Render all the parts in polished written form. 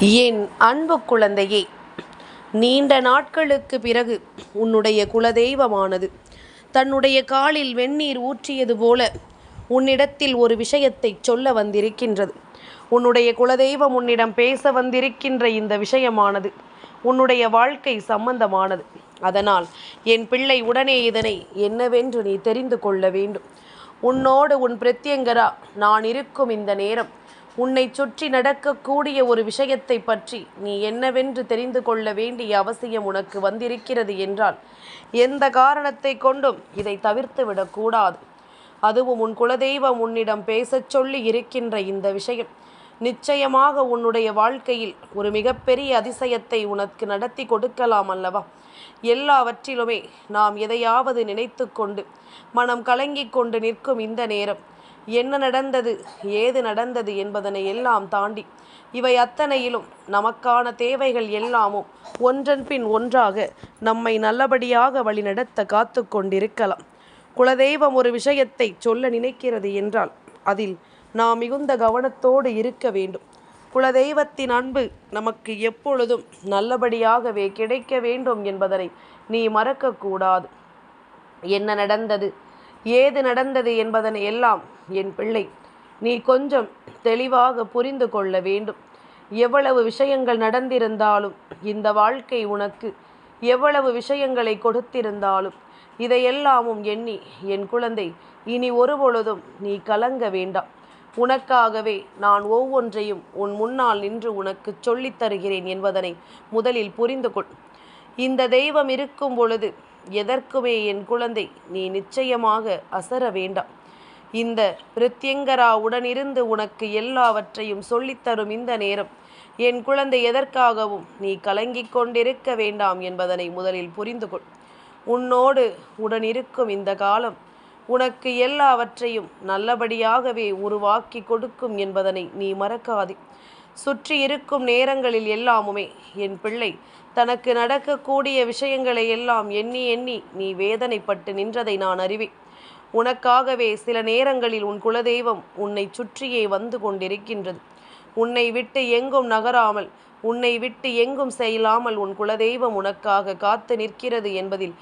என் அன்பு குழந்தையே, நீண்ட நாட்களுக்கு பிறகு உன்னுடைய குலதெய்வமானது தன்னுடைய காலில் வெந்நீர் ஊற்றியது போல உன்னிடத்தில் ஒரு விஷயத்தை சொல்ல வந்திருக்கின்றது. உன்னுடைய குலதெய்வம் உன்னிடம் பேச வந்திருக்கின்ற இந்த விஷயமானது உன்னுடைய வாழ்க்கை சம்பந்தமானது. அதனால் என் பிள்ளை, உடனே இதனை என்னவென்று நீ தெரிந்து கொள்ள வேண்டும். உன்னோடு உன் பிரத்யங்கரா நான் இருக்கும் இந்த நேரம் உன்னை சுற்றி நடக்கக்கூடிய ஒரு விஷயத்தை பற்றி நீ என்னவென்று தெரிந்து கொள்ள வேண்டிய அவசியம் உனக்கு வந்திருக்கிறது என்றால் எந்த காரணத்தை கொண்டும் இதை தவிர்த்து விடக்கூடாது. அதுவும் உன் குலதெய்வம் உன்னிடம் பேசச் சொல்லி இருக்கின்ற இந்த விஷயம் நிச்சயமாக உன்னுடைய வாழ்க்கையில் ஒரு மிகப்பெரிய அதிசயத்தை உனக்கு நடத்தி கொடுக்கலாம் அல்லவா? எல்லாவற்றிலுமே நாம் எதையாவது நினைத்து கொண்டு மனம் கலங்கிக் கொண்டு நிற்கும் இந்த நேரம் என்ன நடந்தது, ஏது நடந்தது என்பதனை எல்லாம் தாண்டி இவை அத்தனையிலும் நமக்கான தேவைகள் எல்லாமும் ஒன்றன் பின் ஒன்றாக நம்மை நல்லபடியாக வழிநடத்த காத்து கொண்டிருக்கலாம். குலதெய்வம் ஒரு விஷயத்தை சொல்ல நினைக்கிறது என்றால் அதில் நாம் மிகுந்த கவனத்தோடு இருக்க வேண்டும். குலதெய்வத்தின் அன்பு நமக்கு எப்பொழுதும் நல்லபடியாகவே கிடைக்க வேண்டும் என்பதனை நீ மறக்கக்கூடாது. என்ன நடந்தது, ஏது நடந்தது என்பதனை எல்லாம் என் பிள்ளை நீ கொஞ்சம் தெளிவாக புரிந்து கொள்ள வேண்டும். எவ்வளவு விஷயங்கள் நடந்திருந்தாலும், இந்த வாழ்க்கை உனக்கு எவ்வளவு விஷயங்களை கொடுத்திருந்தாலும் இதையெல்லாமும் எண்ணி என் குழந்தை இனி ஒருபொழுதும் நீ கலங்க வேண்டாம். உனக்காகவே நான் ஒவ்வொன்றையும் உன் முன்னால் நின்று உனக்கு சொல்லித் தருகிறேன் என்பதனை முதலில் புரிந்து கொள். இந்த தெய்வம் இருக்கும் பொழுது எதற்குமே என் குழந்தை நீ நிச்சயமாக அசர வேண்டாம். இந்த பிரத்யங்கரா உடனிருந்து உனக்கு எல்லாவற்றையும் சொல்லித்தரும் இந்த நேரம் என் குழந்தை எதற்காகவும் நீ கலங்கிக் கொண்டிருக்க வேண்டாம் என்பதனை முதலில் புரிந்து கொள். உன்னோடு உடனிருக்கும் இந்த காலம் உனக்கு எல்லாவற்றையும் நல்லபடியாகவே உருவாக்கி கொடுக்கும் என்பதனை நீ மறக்காதே. சுற்றி இருக்கும் நேரங்களில் எல்லாமுமே என் பிள்ளை தனக்கு நடக்கக்கூடிய விஷயங்களை எல்லாம் எண்ணி எண்ணி நீ வேதனைப்பட்டு நின்றதை நான் அறிவேன். உனக்காகவே சில நேரங்களில் உன் குலதெய்வம் உன்னை சுற்றியே வந்து கொண்டிருக்கின்றது. உன்னை விட்டு எங்கும் நகராமல், உன்னை விட்டு எங்கும் செல்லாமல் உன் குலதெய்வம் உனக்காக காத்து நிற்கிறது என்பதில்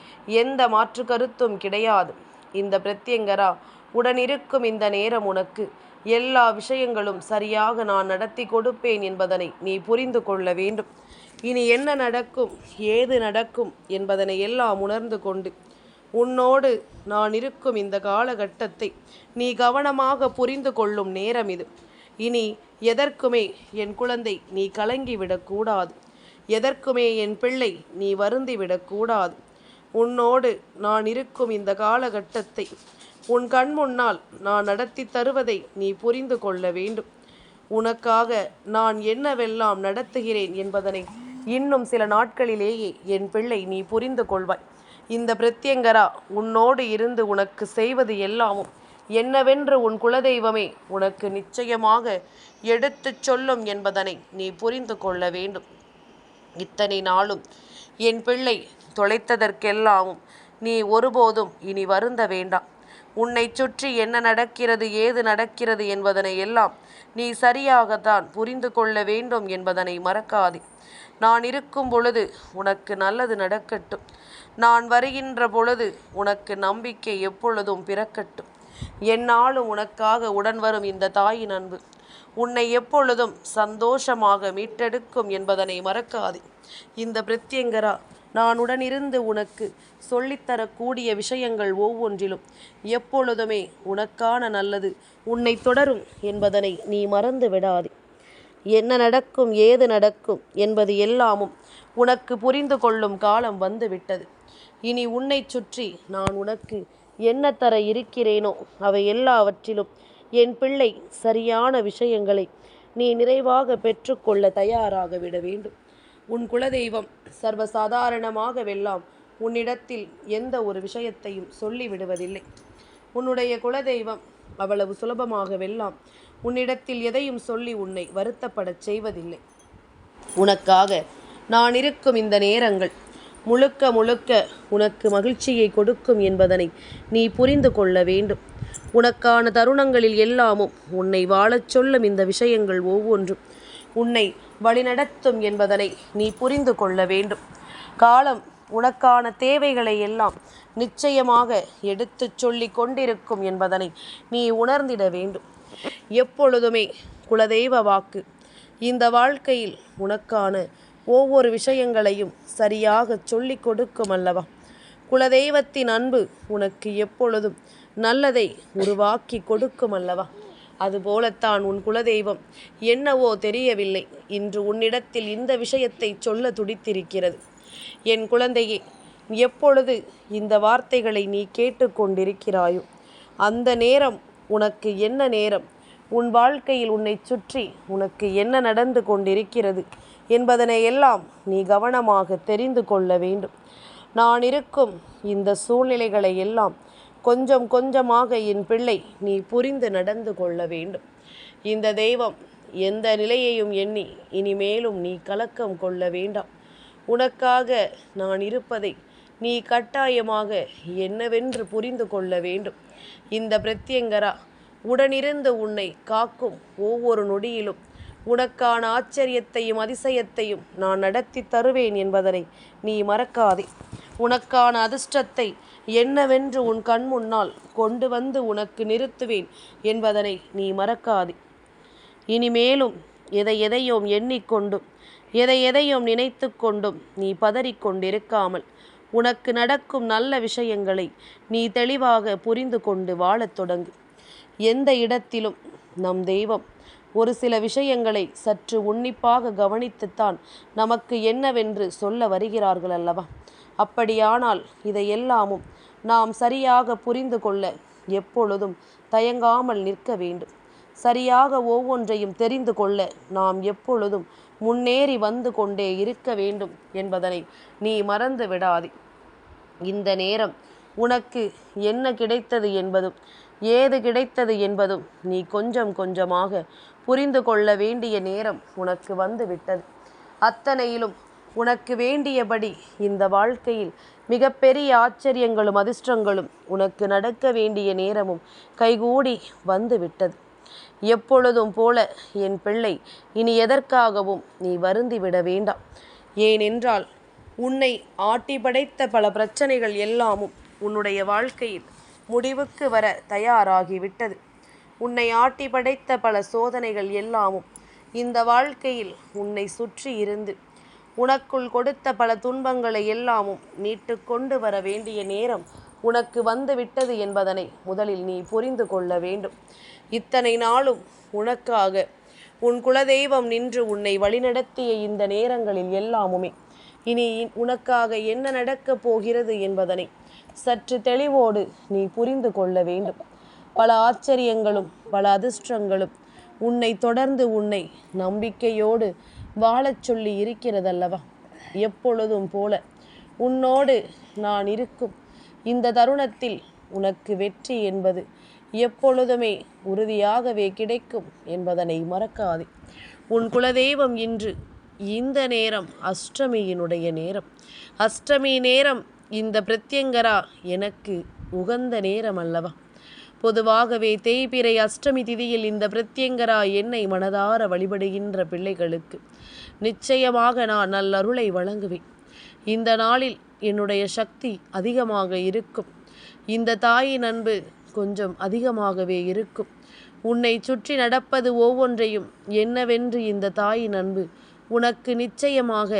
எந்த மாற்று கருத்தும் கிடையாது. இந்த பிரத்யங்கரா உடனிருக்கும் இந்த நேரம் உனக்கு எல்லா விஷயங்களும் சரியாக நான் நடத்தி கொடுப்பேன் என்பதனை நீ புரிந்து கொள்ள வேண்டும். இனி என்ன நடக்கும், ஏது நடக்கும் என்பதனை எல்லாம் உணர்ந்து கொண்டு உன்னோடு நான் இருக்கும் இந்த காலகட்டத்தை நீ கவனமாக புரிந்து கொள்ளும் நேரம் இது. இனி எதற்குமே என் குழந்தை நீ கலங்கிவிடக்கூடாது. எதற்குமே என் பிள்ளை நீ வருந்திவிடக்கூடாது. உன்னோடு நான் இருக்கும் இந்த காலகட்டத்தை உன் கண் முன்னால் நான் நடத்தி தருவதை நீ புரிந்து கொள்ள வேண்டும். உனக்காக நான் என்னவெல்லாம் நடத்துகிறேன் என்பதனை இன்னும் சில நாட்களிலேயே என் பிள்ளை நீ புரிந்து கொள்வாய். இந்த பிரத்யங்கரா உன்னோடு இருந்து உனக்கு செய்வது எல்லாமும் என்னவென்று உன் குலதெய்வமே உனக்கு நிச்சயமாக எடுத்துச் சொல்லும் என்பதனை நீ புரிந்து கொள்ள வேண்டும். இத்தனை நாளும் என் பிள்ளை தொலைத்ததற்கெல்லாமும் நீ ஒருபோதும் இனி வருந்த வேண்டாம். உன்னை சுற்றி என்ன நடக்கிறது, ஏது நடக்கிறது என்பதனை எல்லாம் நீ சரியாகத்தான் புரிந்து கொள்ள வேண்டும் என்பதனை மறக்காதே. நான் இருக்கும் பொழுது உனக்கு நல்லது நடக்கட்டும். நான் வருகின்ற பொழுது உனக்கு நம்பிக்கை எப்பொழுதும் பிறக்கட்டும். என்னாலும் உனக்காக உடன் வரும் இந்த தாயின் அன்பு உன்னை எப்பொழுதும் சந்தோஷமாக மீட்டெடுக்கும் என்பதனை மறக்காதே. இந்த பிரத்யங்கரா நான் உடனிருந்து உனக்கு சொல்லித்தரக்கூடிய விஷயங்கள் ஒவ்வொன்றிலும் எப்பொழுதுமே உனக்கான நல்லது உன்னை தொடரும் என்பதனை நீ மறந்து விடாதே. என்ன நடக்கும், ஏது நடக்கும் என்பது எல்லாமும் உனக்கு புரிந்து கொள்ளும் காலம் வந்துவிட்டது. இனி உன்னை சுற்றி நான் உனக்கு என்ன தர இருக்கிறேனோ அவை எல்லாவற்றிலும் என் பிள்ளை சரியான விஷயங்களை நீ நிறைவாக பெற்றுக்கொள்ள தயாராக விட வேண்டும். உன் குலதெய்வம் சர்வசாதாரணமாகவெல்லாம் உன்னிடத்தில் எந்த ஒரு விஷயத்தையும் சொல்லிவிடுவதில்லை. உன்னுடைய குலதெய்வம் அவ்வளவு சுலபமாகவெல்லாம் உன்னிடத்தில் எதையும் சொல்லி உன்னை வருத்தப்படச் செய்வதில்லை. உனக்காக நான் இருக்கும் இந்த நேரங்கள் முழுக்க முழுக்க உனக்கு மகிழ்ச்சியை கொடுக்கும் என்பதனை நீ புரிந்து கொள்ள வேண்டும். உனக்கான தருணங்களில் எல்லாமும் உன்னை வாழச் சொல்லும் இந்த விஷயங்கள் ஒவ்வொன்றும் உன்னை வழிநடத்தும் என்பதனை நீ புரிந்து கொள்ள வேண்டும். காலம் உனக்கான தேவைகளை எல்லாம் நிச்சயமாக எடுத்துச் சொல்லி கொண்டிருக்கும் என்பதனை நீ உணர்ந்திட வேண்டும். எப்பொழுதுமே குலதெய்வ வாக்கு இந்த வாழ்க்கையில் உனக்கான ஒவ்வொரு விஷயங்களையும் சரியாக சொல்லி கொடுக்கும் அல்லவா? குலதெய்வத்தின் அன்பு உனக்கு எப்பொழுதும் நல்லதை உருவாக்கி கொடுக்கும் அல்லவா? அதுபோலத்தான் உன் குலதெய்வம் என்னவோ தெரியவில்லை, இன்று உன்னிடத்தில் இந்த விஷயத்தை சொல்ல துடித்திருக்கிறது. என் குழந்தையே, எப்பொழுது இந்த வார்த்தைகளை நீ கேட்டுக்கொண்டிருக்கிறாயோ அந்த நேரம் உனக்கு என்ன நேரம், உன் வாழ்க்கையில் உன்னை சுற்றி உனக்கு என்ன நடந்து கொண்டிருக்கிறது என்பதனை எல்லாம் நீ கவனமாக தெரிந்து கொள்ள வேண்டும். நான் இருக்கும் இந்த சூழ்நிலைகளை எல்லாம் கொஞ்சம் கொஞ்சமாக என் பிள்ளை நீ புரிந்து நடந்து கொள்ள வேண்டும். இந்த தெய்வம் எந்த நிலையையும் எண்ணி இனிமேலும் நீ கலக்கம் கொள்ள வேண்டாம். உனக்காக நான் இருப்பதை நீ கட்டாயமாக என்னவென்று புரிந்து கொள்ள வேண்டும். இந்த பிரத்யங்கரா உடனிருந்து உன்னை காக்கும் ஒவ்வொரு நொடியிலும் உனக்கான ஆச்சரியத்தையும் அதிசயத்தையும் நான் நடத்தி தருவேன் என்பதனை நீ மறக்காதே. உனக்கான அதிர்ஷ்டத்தை என்னவென்று உன் கண் முன்னால் கொண்டு வந்து உனக்கு நிறுத்துவேன் என்பதனை நீ மறக்காதே. இனிமேலும் எதையும் எண்ணிக்கொண்டும் எதையும் நினைத்து கொண்டும் நீ பதறிக்கொண்டிருக்காமல் உனக்கு நடக்கும் நல்ல விஷயங்களை நீ தெளிவாக புரிந்து கொண்டு வாழத் தொடங்கு. எந்த இடத்திலும் நம் தெய்வம் ஒரு சில விஷயங்களை சற்று உன்னிப்பாக கவனித்துத்தான் நமக்கு என்னவென்று சொல்ல வருகிறார்கள் அல்லவா? அப்படியானால் இதையெல்லாமும் நாம் சரியாக புரிந்து கொள்ள எப்பொழுதும் தயங்காமல் நிற்க வேண்டும். சரியாக ஒவ்வொன்றையும் தெரிந்து கொள்ள நாம் எப்பொழுதும் முன்னேறி வந்து கொண்டே இருக்க வேண்டும் என்பதனை நீ மறந்து விடாதே. இந்த நேரம் உனக்கு என்ன கிடைத்தது என்பதும் ஏது கிடைத்தது என்பதும் நீ கொஞ்சம் கொஞ்சமாக புரிந்து கொள்ள வேண்டிய நேரம் உனக்கு வந்து விட்டது. அத்தனையிலும் உனக்கு வேண்டியபடி இந்த வாழ்க்கையில் மிகப்பெரிய ஆச்சரியங்களும் அதிர்ஷ்டங்களும் உனக்கு நடக்க வேண்டிய நேரமும் கைகூடி வந்து விட்டது. எப்பொழுதும் போல என் பிள்ளை இனி எதற்காகவும் நீ வருந்தி விட வேண்டாம். ஏனென்றால் உன்னை ஆட்டி படைத்த பல பிரச்சனைகள் எல்லாமும் உன்னுடைய வாழ்க்கையில் முடிவுக்கு வர தயாராகிவிட்டது. உன்னை ஆட்டி படைத்த பல சோதனைகள் எல்லாமும் இந்த வாழ்க்கையில் உன்னை சுற்றி இருந்து உனக்குள் கொடுத்த பல துன்பங்களை எல்லாமும் மீட்டு கொண்டு வர வேண்டிய நேரம் உனக்கு வந்துவிட்டது என்பதனை முதலில் நீ புரிந்து கொள்ள வேண்டும். இத்தனை நாளும் உனக்காக உன் குலதெய்வம் நின்று உன்னை வழிநடத்திய இந்த நேரங்களில் எல்லாமுமே இனி உனக்காக என்ன நடக்கப் போகிறது என்பதனை சற்று தெளிவோடு நீ புரிந்து கொள்ள வேண்டும். பல ஆச்சரியங்களும் பல அதிர்ஷ்டங்களும் உன்னை தொடர்ந்து உன்னை நம்பிக்கையோடு வாழச் சொல்லி இருக்கிறதல்லவா? எப்பொழுதும் போல உன்னோடு நான் இருக்கும் இந்த தருணத்தில் உனக்கு வெற்றி என்பது எப்பொழுதுமே உறுதியாகவே கிடைக்கும் என்பதனை மறக்காதே. உன் குலதெய்வம் இன்று இந்த நேரம் அஷ்டமியினுடைய நேரம். அஷ்டமி நேரம் இந்த பிரத்யங்கரா எனக்கு உகந்த நேரம் அல்லவா? பொதுவாகவே தேய்பிறை அஷ்டமி திதியில் இந்த பிரத்யங்கரா என்னை மனதார வழிபடுகின்ற பிள்ளைகளுக்கு நிச்சயமாக நான் நல்லருளை வழங்குவேன். இந்த நாளில் என்னுடைய சக்தி அதிகமாக இருக்கும். இந்த தாயின் அன்பு கொஞ்சம் அதிகமாகவே இருக்கும். உன்னை சுற்றி நடப்பது ஒவ்வொன்றையும் என்னவென்று இந்த தாயின் அன்பு உனக்கு நிச்சயமாக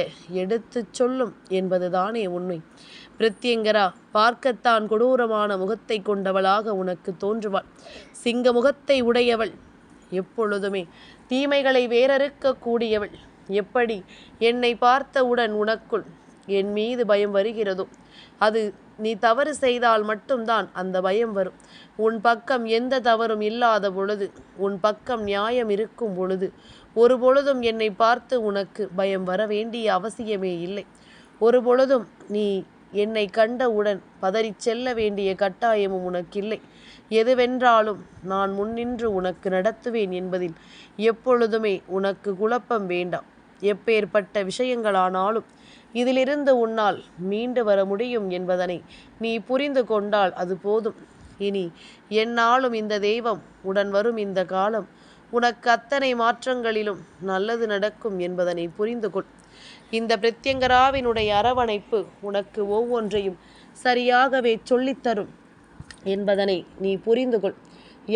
எடுத்துச் சொல்லும் என்பதுதானே உண்மை. பிரத்யங்கரா பார்க்கத்தான் கொடூரமான முகத்தை கொண்டவளாக உனக்கு தோன்றுவாள். சிங்க முகத்தை உடையவள், எப்பொழுதுமே தீமைகளை வேறறுக்க கூடியவள். எப்படி என்னை பார்த்தவுடன் உனக்குள் என் மீது பயம் வருகிறதோ, அது நீ தவறு செய்தால் மட்டும்தான் அந்த பயம் வரும். உன் பக்கம் எந்த தவறும் இல்லாத பொழுது, உன் பக்கம் நியாயம் இருக்கும் பொழுது ஒரு பொழுதும் என்னை பார்த்து உனக்கு பயம் வர வேண்டிய அவசியமே இல்லை. ஒரு பொழுதும் நீ என்னை கண்டவுடன் பதறி செல்ல வேண்டிய கட்டாயமும் உனக்கில்லை. எதுவென்றாலும் நான் முன்னின்று உனக்கு நடத்துவேன் என்பதில் எப்பொழுதுமே உனக்கு குழப்பம் வேண்டாம். எப்பேற்பட்ட விஷயங்களானாலும் இதிலிருந்து உன்னால் மீண்டு வர முடியும் என்பதனை நீ புரிந்து கொண்டால் அது போதும். இனி எந்நாளும் இந்த தெய்வம் உடன் வரும் இந்த காலம் உனக்கு அத்தனை மாற்றங்களிலும் நல்லது நடக்கும் என்பதனை புரிந்து கொள். இந்த பிரத்யங்கராவினுடைய அரவணைப்பு உனக்கு ஒவ்வொன்றையும் சரியாகவே சொல்லித்தரும் என்பதனை நீ புரிந்து கொள்.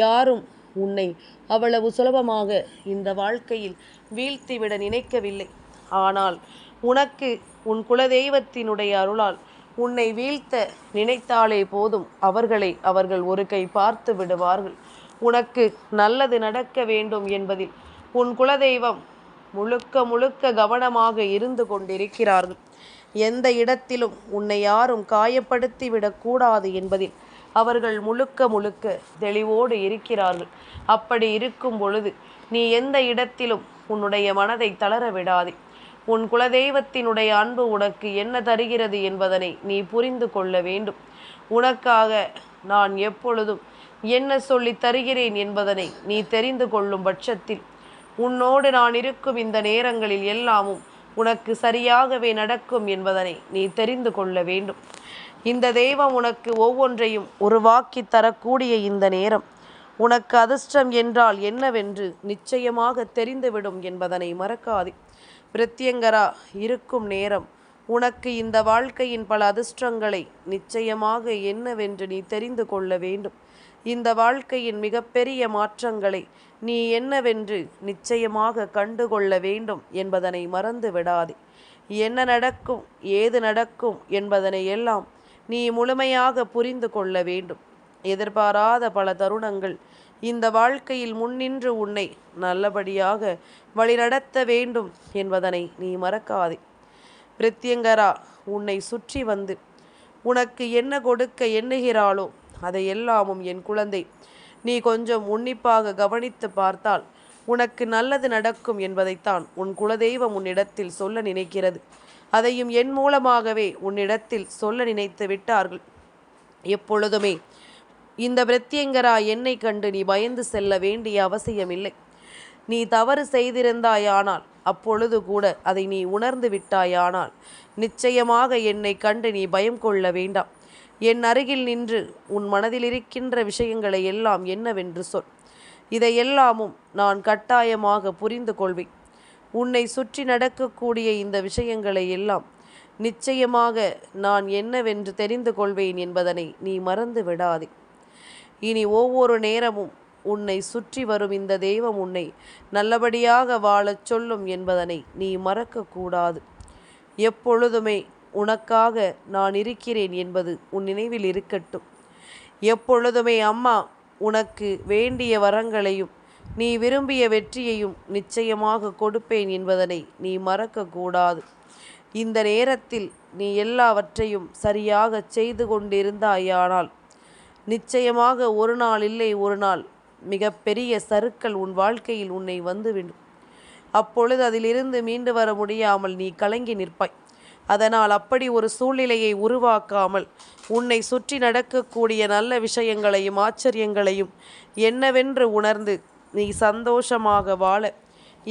யாரும் உன்னை அவ்வளவு சுலபமாக இந்த வாழ்க்கையில் வீழ்த்திவிட நினைக்கவில்லை. ஆனால் உனக்கு உன் குலதெய்வத்தினுடைய அருளால் உன்னை வீழ்த்த நினைத்தாலே போதும், அவர்கள் ஒரு கை பார்த்து விடுவார்கள். உனக்கு நல்லது நடக்க வேண்டும் என்பதில் உன் குலதெய்வம் முழுக்க முழுக்க கவனமாக இருந்து கொண்டிருக்கிறார்கள். எந்த இடத்திலும் உன்னை யாரும் காயப்படுத்தி விடக்கூடாது என்பதில் அவர்கள் முழுக்க முழுக்க தெளிவோடு இருக்கிறார்கள். அப்படி இருக்கும் பொழுது நீ எந்த இடத்திலும் உன்னுடைய மனதை தளர விடாதே. உன் குலதெய்வத்தினுடைய அன்பு உனக்கு என்ன தருகிறது என்பதனை நீ புரிந்து கொள்ள வேண்டும். உனக்காக நான் எப்பொழுதும் என்ன சொல்லி தருகிறேன் என்பதனை நீ தெரிந்து கொள்ளும் பட்சத்தில் உன்னோடு நான் இருக்கும் இந்த நேரங்களில் எல்லாமும் உனக்கு சரியாகவே நடக்கும் என்பதனை நீ தெரிந்து கொள்ள வேண்டும். இந்த தெய்வம் உனக்கு ஒவ்வொன்றையும் உருவாக்கி தரக்கூடிய இந்த நேரம் உனக்கு அதிர்ஷ்டம் என்றால் என்னவென்று நிச்சயமாக தெரிந்துவிடும் என்பதனை மறக்காதே. பிரத்யங்கரா இருக்கும் நேரம் உனக்கு இந்த வாழ்க்கையின் பல அதிர்ஷ்டங்களை நிச்சயமாக என்னவென்று நீ தெரிந்து கொள்ள வேண்டும். இந்த வாழ்க்கையின் மிகப்பெரிய மாற்றங்களை நீ என்னவென்று நிச்சயமாக கண்டுகொள்ள வேண்டும் என்பதனை மறந்து விடாதே. என்ன நடக்கும், ஏது நடக்கும் என்பதனை எல்லாம் நீ முழுமையாக புரிந்து கொள்ள வேண்டும். எதிர்பாராத பல தருணங்கள் இந்த வாழ்க்கையில் முன்னின்று உன்னை நல்லபடியாக வழிநடத்த வேண்டும் என்பதனை நீ மறக்காதே. பிரத்யங்கரா உன்னை சுற்றி வந்து உனக்கு என்ன கொடுக்க எண்ணுகிறாளோ அதையெல்லாமும் என் குழந்தை நீ கொஞ்சம் உன்னிப்பாக கவனித்து பார்த்தால் உனக்கு நல்லது நடக்கும் என்பதைத்தான் உன் குலதெய்வம் உன்னிடத்தில் சொல்ல நினைக்கிறது. அதையும் என் மூலமாகவே உன்னிடத்தில் சொல்ல நினைத்து விட்டார்கள். எப்பொழுதுமே இந்த பிரத்யங்கரா என்னை கண்டு நீ பயந்து செல்ல வேண்டிய அவசியமில்லை. நீ தவறு செய்திருந்தாயானால் அப்பொழுது கூட அதை நீ உணர்ந்து விட்டாயானால் நிச்சயமாக என்னை கண்டு நீ பயம் கொள்ள வேண்டாம். என் அருகில் நின்று உன் மனதில் இருக்கின்ற விஷயங்களை எல்லாம் என்னவென்று சொல். இதையெல்லாமும் நான் கட்டாயமாக புரிந்து கொள்வேன். உன்னை சுற்றி நடக்கக்கூடிய இந்த விஷயங்களை எல்லாம் நிச்சயமாக நான் என்னவென்று தெரிந்து கொள்வேன் என்பதனை நீ மறந்து விடாதே. இனி ஒவ்வொரு நேரமும் உன்னை சுற்றி வரும் இந்த தெய்வம் உன்னை நல்லபடியாக வாழச் சொல்லும் என்பதனை நீ மறக்கக்கூடாது. எப்பொழுதுமே உனக்காக நான் இருக்கிறேன் என்பது உன் நினைவில் இருக்கட்டும். எப்பொழுதுமே அம்மா உனக்கு வேண்டிய வரங்களையும் நீ விரும்பிய வெற்றியையும் நிச்சயமாக கொடுப்பேன் என்பதனை நீ மறக்கக்கூடாது. இந்த நேரத்தில் நீ எல்லாவற்றையும் சரியாக செய்து கொண்டிருந்தாயானால் நிச்சயமாக ஒரு நாள் இல்லை ஒரு நாள் மிகப்பெரிய சறுக்கல் உன் வாழ்க்கையில் உன்னை வந்துவிடும். அப்பொழுது அதிலிருந்து மீண்டு வர முடியாமல் நீ கலங்கி நிற்பாய். அதனால் அப்படி ஒரு சூழ்நிலையை உருவாக்காமல் உன்னை சுற்றி நடக்கக்கூடிய நல்ல விஷயங்களையும் ஆச்சரியங்களையும் என்னவென்று உணர்ந்து நீ சந்தோஷமாக வாழ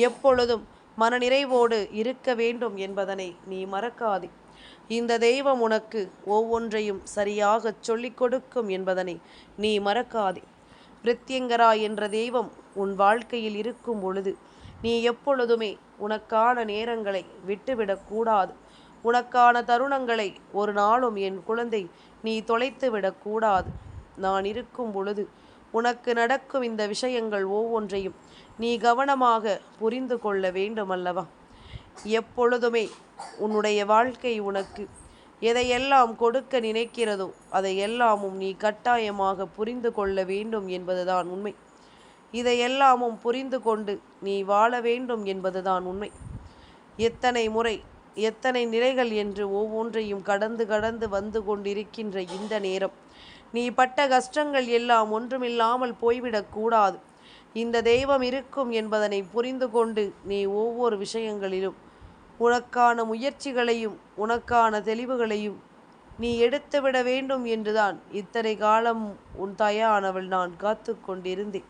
எப்பொழுதும் மனநிறைவோடு இருக்க வேண்டும் என்பதனை நீ மறக்காதே. இந்த தெய்வம் உனக்கு ஒவ்வொன்றையும் சரியாக சொல்லிக் கொடுக்கும் என்பதனை நீ மறக்காதே. பிரத்யங்கரா என்ற தெய்வம் உன் வாழ்க்கையில் இருக்கும் பொழுது நீ எப்பொழுதுமே உனக்கான நேரங்களை விட்டுவிடக்கூடாது. உனக்கான தருணங்களை ஒரு நாளும் என் குழந்தை நீ தொலைத்து விடக்கூடாது. நான் இருக்கும் பொழுது உனக்கு நடக்கும் இந்த விஷயங்கள் ஒவ்வொன்றையும் நீ கவனமாக புரிந்து கொள்ள வேண்டுமல்லவா? எப்பொழுதுமே உன்னுடைய வாழ்க்கை உனக்கு எதையெல்லாம் கொடுக்க நினைக்கிறதோ அதையெல்லாமும் நீ கட்டாயமாக புரிந்து கொள்ள வேண்டும் என்பதுதான் உண்மை. இதையெல்லாமும் புரிந்து கொண்டு நீ வாழ வேண்டும் என்பதுதான் உண்மை. எத்தனை முறை எத்தனை நிலைகள் என்று ஒவ்வொன்றையும் கடந்து கடந்து வந்து கொண்டிருக்கின்ற இந்த நேரம் நீ பட்ட கஷ்டங்கள் எல்லாம் ஒன்றுமில்லாமல் போய்விடக்கூடாது. இந்த தெய்வம் இருக்கும் என்பதனை புரிந்து கொண்டு நீ ஒவ்வொரு விஷயங்களிலும் உனக்கான முயற்சிகளையும் உனக்கான தெளிவுகளையும் நீ எடுத்துவிட வேண்டும் என்றுதான் இத்தனை காலம் உன் தாயானவள் நான் காத்து கொண்டிருந்தேன்.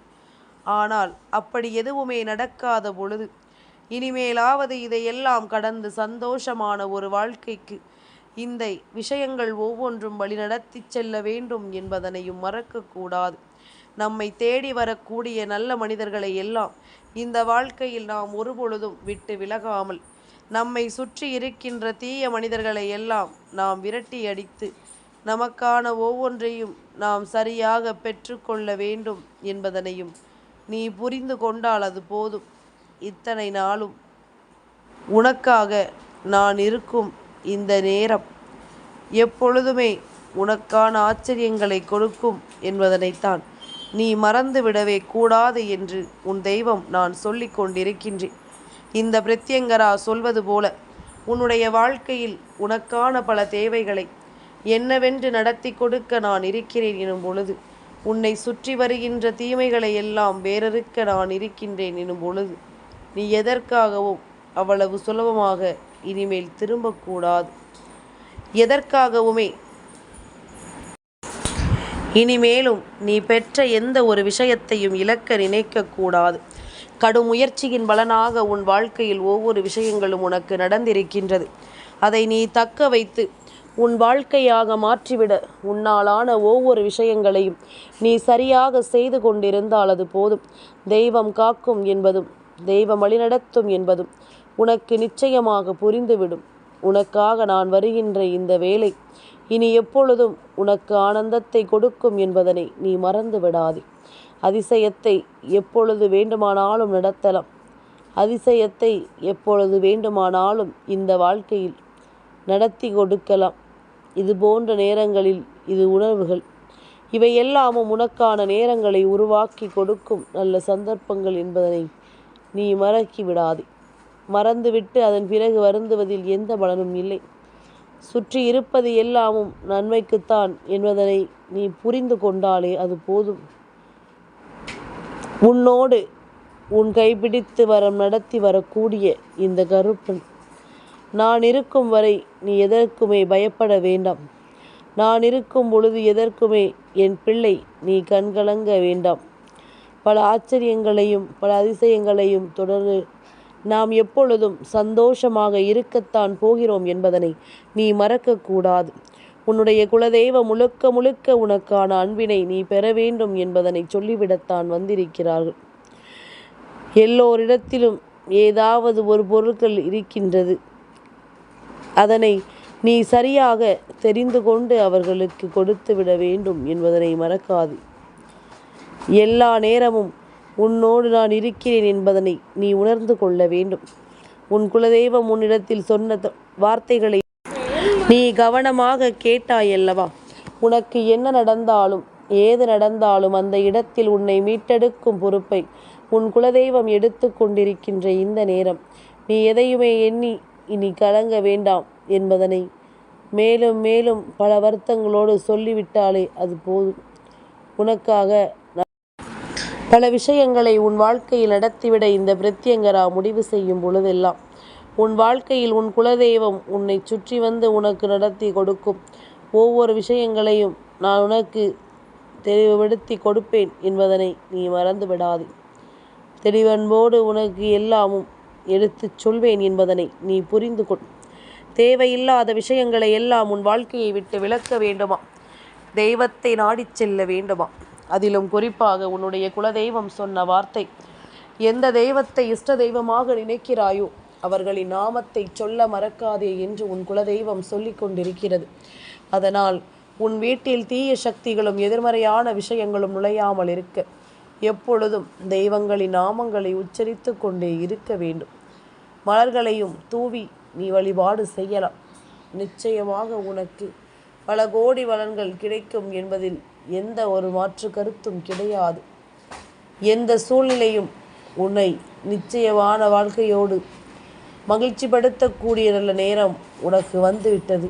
ஆனால் அப்படி எதுவுமே நடக்காத பொழுது இனிமேலாவது இதையெல்லாம் கடந்து சந்தோஷமான ஒரு வாழ்க்கைக்கு இந்த விஷயங்கள் ஒவ்வொன்றும் வழிநடத்தி செல்ல வேண்டும் என்பதனையும் மறக்கக்கூடாது. நம்மை தேடி வரக்கூடிய நல்ல மனிதர்களை எல்லாம் இந்த வாழ்க்கையில் நாம் ஒருபொழுதும் விட்டு விலகாமல், நம்மை சுற்றி இருக்கின்ற தீய மனிதர்களை எல்லாம் நாம் விரட்டி அடித்து நமக்கான ஒவ்வொன்றையும் நாம் சரியாக பெற்றுக்கொள்ள வேண்டும் என்பதனையும் நீ புரிந்து கொண்டால் அது போதும். இத்தனை நாளும் உனக்காக நான் இருக்கும் இந்த நேரம் எப்பொழுதுமே உனக்கான ஆச்சரியங்களை கொடுக்கும் என்பதனைத்தான் நீ மறந்து விடவே கூடாது என்று உன் தெய்வம் நான் சொல்லிக் கொண்டிருக்கின்றேன். இந்த பிரத்யங்கரா சொல்வது போல உன்னுடைய வாழ்க்கையில் உனக்கான பல தேவைகளை என்னவென்று நடத்தி கொடுக்க நான் இருக்கிறேன் எனும் பொழுது, உன்னை சுற்றி வருகின்ற தீமைகளை எல்லாம் வேறறுக்க நான் இருக்கின்றேன் எனும் பொழுது, நீ எதற்காகவும் அவ்வளவு சுலபமாக இனிமேல் திரும்பக்கூடாது. எதற்காகவுமே இனிமேலும் நீ பெற்ற எந்த ஒரு விஷயத்தையும் இழக்க நினைக்கக்கூடாது. கடும் முயற்சியின் பலனாக உன் வாழ்க்கையில் ஒவ்வொரு விஷயங்களும் உனக்கு நடந்திருக்கின்றது. அதை நீ தக்க வைத்து உன் வாழ்க்கையாக மாற்றிவிட உன்னாலான ஒவ்வொரு விஷயங்களையும் நீ சரியாக செய்து கொண்டிருந்தால் அது போதும். தெய்வம் காக்கும் என்பதும் தெய்வம் வழிநடத்தும் என்பதும் உனக்கு நிச்சயமாக புரிந்துவிடும். உனக்காக நான் வருகின்ற இந்த வேலை இனி எப்பொழுதும் உனக்கு ஆனந்தத்தை கொடுக்கும் என்பதனை நீ மறந்து விடாதே. அதிசயத்தை எப்பொழுது வேண்டுமானாலும் நடத்தலாம். அதிசயத்தை எப்பொழுது வேண்டுமானாலும் இந்த வாழ்க்கையில் நடத்தி கொடுக்கலாம். இது போன்ற நேரங்களில் இது உணர்வுகள், இவை எல்லாமும் உனக்கான நேரங்களை உருவாக்கி கொடுக்கும் நல்ல சந்தர்ப்பங்கள் என்பதனை நீ மறக்கி விடாதே. மறந்துவிட்டு அதன் பிறகு வருந்துவதில் எந்த பலனும் இல்லை. சுற்றி இருப்பது எல்லாமும் நன்மைக்குத்தான் என்பதனை நீ புரிந்து கொண்டாலே அது போதும். உன்னோடு உன் கைப்பிடித்து வரம் நடத்தி வரக்கூடிய இந்த கருப்பன் நான் இருக்கும் வரை நீ எதற்குமே பயப்பட வேண்டாம். நான் இருக்கும் பொழுது எதற்குமே என் பிள்ளை நீ கண்கலங்க வேண்டாம். பல ஆச்சரியங்களையும் பல அதிசயங்களையும் தொடர்ந்து நாம் எப்பொழுதும் சந்தோஷமாக இருக்கத்தான் போகிறோம் என்பதனை நீ மறக்கக்கூடாது. உன்னுடைய குலதெய்வம் முழுக்க முழுக்க உனக்கான அன்பினை நீ பெற வேண்டும் என்பதனை சொல்லிவிடத்தான் வந்திருக்கிறார்கள். எல்லோரிடத்திலும் ஏதாவது ஒரு பொருட்கள் இருக்கின்றது. அதனை நீ சரியாக தெரிந்து கொண்டு அவர்களுக்கு கொடுத்து விட வேண்டும் என்பதனை மறக்காது. எல்லா நேரமும் உன்னோடு நான் இருக்கிறேன் என்பதனை நீ உணர்ந்து கொள்ள வேண்டும். உன் குலதெய்வம் உன்னிடத்தில் சொன்ன வார்த்தைகளை நீ கவனமாக கேட்டாயல்லவா? உனக்கு என்ன நடந்தாலும் ஏது நடந்தாலும் அந்த இடத்தில் உன்னை மீட்டெடுக்கும் பொறுப்பை உன் குலதெய்வம் எடுத்து கொண்டிருக்கின்ற இந்த நேரம் நீ எதையுமே எண்ணி இனி கலங்க வேண்டாம் என்பதனை மேலும் மேலும் பல வருத்தங்களோடு சொல்லிவிட்டாலே அது போதும். உனக்காக பல விஷயங்களை உன் வாழ்க்கையில் நடத்திவிட இந்த பிரத்யங்கரா முடிவு செய்யும் பொழுதெல்லாம் உன் வாழ்க்கையில் உன் குலதெய்வம் உன்னை சுற்றி வந்து உனக்கு நடத்தி கொடுக்கும் ஒவ்வொரு விஷயங்களையும் நான் உனக்கு தெளிவுபடுத்தி கொடுப்பேன் என்பதனை நீ மறந்து விடாதே. தெளிவன்போடு உனக்கு எல்லாமும் எடுத்துச் சொல்வேன் என்பதனை நீ புரிந்து கொள். தேவையில்லாத விஷயங்களை எல்லாம் உன் வாழ்க்கையை விட்டு விலக்க வேண்டுமா? தெய்வத்தை நாடிச் செல்ல வேண்டுமா? அதிலும் குறிப்பாக உன்னுடைய குலதெய்வம் சொன்ன வார்த்தை, எந்த தெய்வத்தை இஷ்ட தெய்வமாக நினைக்கிறாயோ அவர்களின் நாமத்தை சொல்ல மறக்காதே என்று உன் குலதெய்வம் சொல்லி கொண்டிருக்கிறது. அதனால் உன் வீட்டில் தீய சக்திகளும் எதிர்மறையான விஷயங்களும் நுழையாமல் இருக்க எப்பொழுதும் தெய்வங்களின் நாமங்களை உச்சரித்து கொண்டே இருக்க வேண்டும். மலர்களையும் தூவி நீ வழிபாடு செய்யலாம். நிச்சயமாக உனக்கு பல கோடி பலன்கள் கிடைக்கும் என்பதில் எந்த ஒரு மாற்று கருத்தும் கிடையாது. எந்த சூழ்நிலையும் உன்னை நிச்சயமான வாழ்க்கையோடு மகிழ்ச்சிப்படுத்தக்கூடிய நல்ல நேரம் உனக்கு வந்துவிட்டது.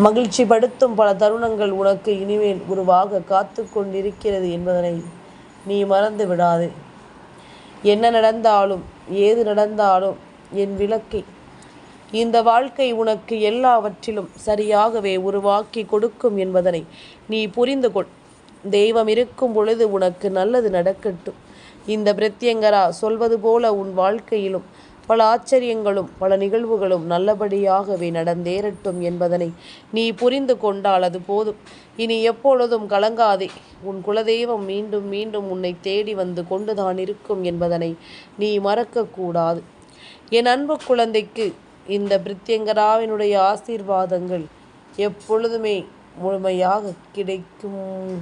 மகிழ்ச்சிப்படுத்தும் பல தருணங்கள் உனக்கு இனிமேல் உருவாக காத்து கொண்டிருக்கிறது என்பதனை நீ மறந்து விடாதே. என்ன நடந்தாலும் ஏது நடந்தாலும் என் விளக்கை இந்த வாழ்க்கை உனக்கு எல்லாவற்றிலும் சரியாகவே உருவாக்கி கொடுக்கும் என்பதனை நீ புரிந்து கொள். தெய்வம் இருக்கும் பொழுது உனக்கு நல்லது நடக்கட்டும். இந்த பிரத்யங்கரா சொல்வது போல உன் வாழ்க்கையிலும் பல ஆச்சரியங்களும் பல நிகழ்வுகளும் நல்லபடியாகவே நடந்தேறட்டும் என்பதனை நீ புரிந்து கொண்டால் அது போதும். இனி எப்பொழுதும் கலங்காதே. உன் குலதெய்வம் மீண்டும் மீண்டும் உன்னை தேடி வந்து கொண்டுதான் இருக்கும் என்பதனை நீ மறக்கக்கூடாது. என் அன்பு குழந்தைக்கு இந்த பிரித்யங்கராவினுடைய ஆசீர்வாதங்கள் எப்பொழுதுமே முழுமையாக கிடைக்கும்.